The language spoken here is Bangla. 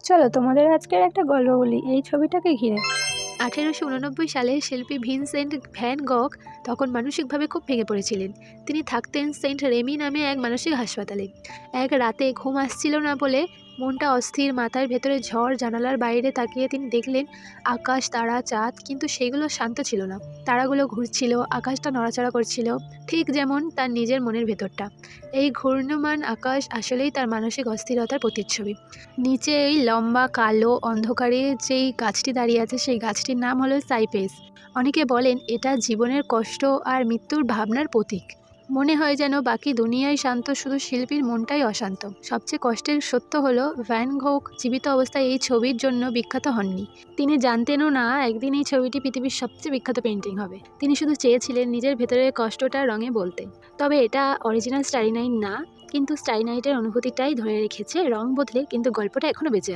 চলো তোমাদের আজকের একটা গল্প বলি এই ছবিটাকে ঘিরে। 1889 সালে শিল্পী ভিনসেন্ট ভ্যান গগ তখন মানসিকভাবে খুব ভেঙে পড়েছিলেন। তিনি থাকতেন সেন্ট রেমি নামে এক মানসিক হাসপাতালে। এক রাতে ঘুম আসছিল না বলে মনটা অস্থির, মাথার ভেতরে ঝড়। জানালার বাইরে তাকিয়ে তিনি দেখলেন আকাশ, তারা, চাঁদ, কিন্তু সেগুলো শান্ত ছিল না। তারাগুলো ঘুরছিল, আকাশটা নড়াচড়া করছিল, ঠিক যেমন তার নিজের মনের ভেতরটা। এই ঘূর্ণমান আকাশ আসলেই তার মানসিক অস্থিরতার প্রতিচ্ছবি। নিচে এই লম্বা কালো অন্ধকারে যেই গাছটি দাঁড়িয়ে আছে, সেই গাছটির নাম হলো সাইপ্রেস। অনেকে বলেন এটা জীবনের কষ্ট আর মৃত্যুর ভাবনার প্রতীক। মনে হয় যেন বাকি দুনিয়ায় শান্ত, শুধু শিল্পীর মনটাই অশান্ত। সবচেয়ে কষ্টের সত্য হলো ভ্যান গোগ জীবিত অবস্থায় এই ছবির জন্য বিখ্যাত হননি। তিনি জানতেনও না একদিন এই ছবিটি পৃথিবীর সবচেয়ে বিখ্যাত পেন্টিং হবে। তিনি শুধু চেয়েছিলেন নিজের ভেতরের কষ্টটা রঙে বলতে। তবে এটা অরিজিনাল স্টারি নাইট না, কিন্তু স্টারি নাইটের অনুভূতিটাই ধরে রেখেছে রং বদলে, কিন্তু গল্পটা এখনো বেঁচে আছে।